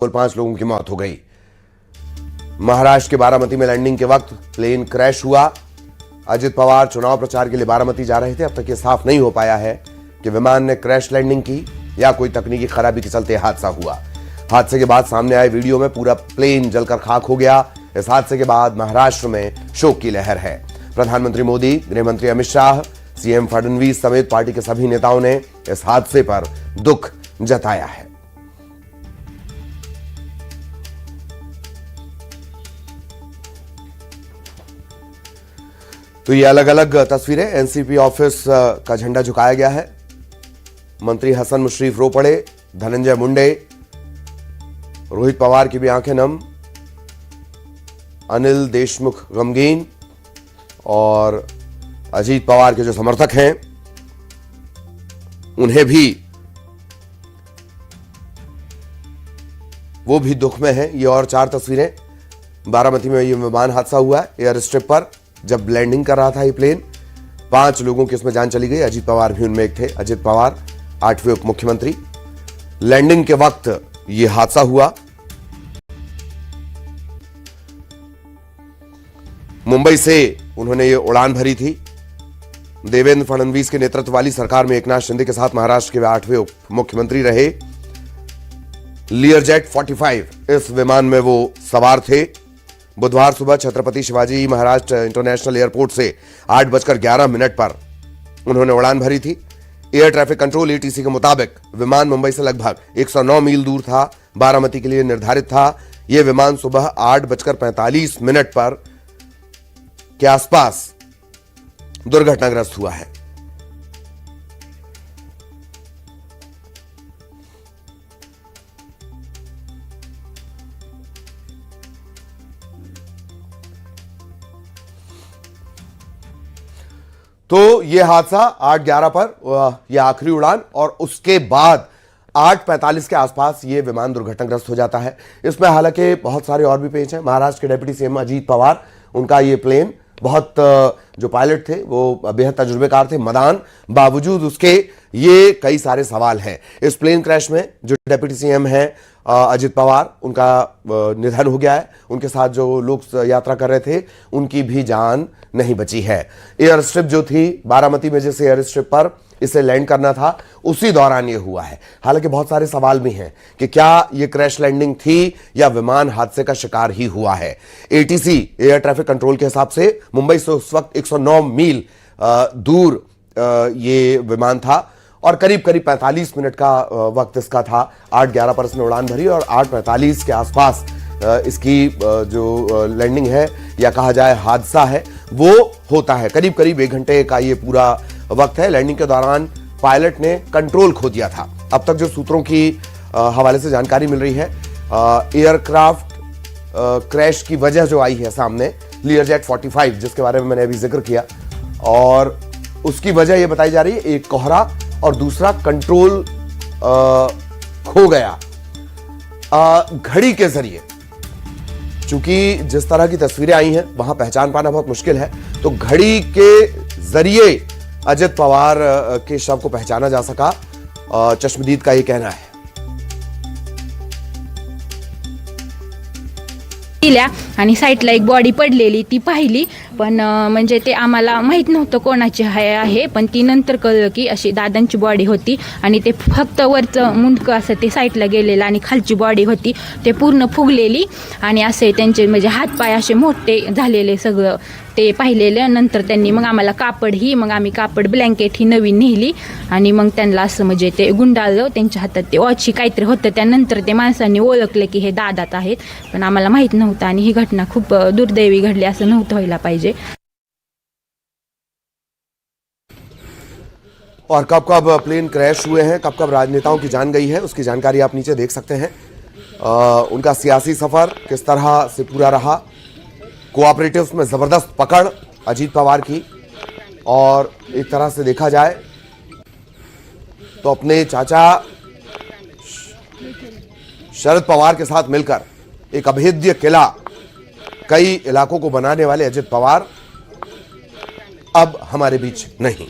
कुल 5 लोगों की मौत हो गई। महाराष्ट्र के बारामती में लैंडिंग के वक्त प्लेन क्रैश हुआ। अजित पवार चुनाव प्रचार के लिए बारामती जा रहे थे। अब तक यह साफ नहीं हो पाया है कि विमान ने क्रैश लैंडिंग की या कोई तकनीकी खराबी के चलते हादसा हुआ। हादसे के बाद सामने आए वीडियो में पूरा प्लेन जलकर खाक हो गया। इस हादसे के बाद महाराष्ट्र में शोक की लहर है। प्रधानमंत्री मोदी, गृह मंत्री अमित शाह, सीएम फडणवीस समेत पार्टी के सभी नेताओं ने इस हादसे पर दुख जताया है। तो ये अलग अलग तस्वीरें। एनसीपी ऑफिस का झंडा झुकाया गया है। मंत्री हसन मुशर्रफ रो पड़े, धनंजय मुंडे, रोहित पवार की भी आंखें नम, अनिल देशमुख गमगीन और अजीत पवार के जो समर्थक हैं उन्हें भी वो भी दुख में हैं। ये और 4 तस्वीरें। बारामती में ये विमान हादसा हुआ है एयर स्ट्रिप पर। जब लैंडिंग कर रहा था ये प्लेन, 5 लोगों की इसमें जान चली गई। अजीत पवार भी उनमें एक थे। अजित पवार 8वें उप मुख्यमंत्री। लैंडिंग के वक्त ये हादसा हुआ। मुंबई से उन्होंने ये उड़ान भरी थी। देवेंद्र फडणवीस के नेतृत्व वाली सरकार में एकनाथ शिंदे के साथ महाराष्ट्र के 8वें उप मुख्यमंत्री रहे। लियरजेट 45 इस विमान में वो सवार थे। बुधवार सुबह छत्रपति शिवाजी महाराज इंटरनेशनल एयरपोर्ट से 8:11 पर उन्होंने उड़ान भरी थी। एयर ट्रैफिक कंट्रोल एटीसी के मुताबिक विमान मुंबई से लगभग 109 मील दूर था। बारामती के लिए निर्धारित था। यह विमान सुबह 8:45 पर के आसपास दुर्घटनाग्रस्त हुआ है। तो यह हादसा 8:11 पर यह आखिरी उड़ान और उसके बाद 8:45 के आसपास यह विमान दुर्घटनाग्रस्त हो जाता है। इसमें हालांकि बहुत सारे और भी पेच हैं। महाराष्ट्र के डिप्टी सीएम अजीत पवार, उनका यह प्लेन बहुत जो पायलट थे वो बेहद तजुर्बेकार थे, मदान, बावजूद उसके ये कई सारे सवाल हैं। इस प्लेन क्रैश में जो डिप्टी सीएम है अजित पवार, उनका निधन हो गया है। उनके साथ जो लोग यात्रा कर रहे थे उनकी भी जान नहीं बची है। एयर स्ट्रिप जो थी बारामती में, जिस एयर स्ट्रिप पर इसे लैंड करना था, उसी दौरान ये हुआ है। हालांकि बहुत सारे सवाल भी हैं कि क्या ये क्रैश लैंडिंग थी या विमान हादसे का शिकार ही हुआ है। एटीसी एयर ट्रैफिक कंट्रोल के हिसाब से मुंबई से उस वक्त 109 मील दूर ये विमान था और करीब 45 मिनट का वक्त इसका था। 8:11 पर इसने उड़ान भरी और 8:45 के आसपास इसकी जो लैंडिंग है या कहा जाए हादसा है वो होता है। करीब 1 घंटे का ये पूरा वक्त है। लैंडिंग के दौरान पायलट ने कंट्रोल खो दिया था। अब तक जो सूत्रों की हवाले से जानकारी मिल रही है, एयरक्राफ्ट क्रैश की वजह जो आई है सामने, लियरजेट 45 जिसके बारे में मैंने अभी जिक्र किया, और उसकी वजह यह बताई जा रही है एक कोहरा और दूसरा कंट्रोल खो गया घड़ी के जरिए। चूंकि जिस तरह की तस्वीरें आई हैं वहां पहचान पाना बहुत मुश्किल है, तो घड़ी के जरिए अजित पवार के शव को पहचाना जा सका, चश्मदीद का यह कहना है। आणि साईडला एक बॉडी पडलेली ती पाहिली, पण म्हणजे ते आम्हाला माहित नव्हतं कोणाची आहे, पण ती नंतर कळलं की अशी दादांची बॉडी होती आणि ते फक्त वरचं मुंडकं असं ते साईडला गेलेलं आणि खालची बॉडी होती ते पूर्ण फुगलेली आणि असे त्यांचे म्हणजे हातपाय असे मोठे झालेले सगळं ते पाहिलेलं. नंतर त्यांनी मग आम्हाला मग आम्ही कापड ब्लँकेट ही नवीन नेली आणि मग त्यांना असं म्हणजे ते गुंडाळलं. त्यांच्या हातात ते वॉची काहीतरी होतं. त्यानंतर ते माणसांनी ओळखलं की हे दादात आहेत, पण आम्हाला माहित नव्हतं आणि ही घटना खूप दुर्दैवी घडली, असं नव्हतं व्हायला पाहिजे. और कब कब प्लेन क्रैश हुए हैं, कब कब राजनेताओं की जान गई है, उसकी जानकारी आप नीचे देख सकते हैं। उनका सियासी सफर किस तरह से पूरा रहा। कोऑपरेटिव्स में जबरदस्त पकड़ अजीत पवार की, और एक तरह से देखा जाए तो अपने चाचा शरद पवार के साथ मिलकर एक अभेद्य किला कई इलाकों को बनाने वाले अजित पवार अब हमारे बीच नहीं।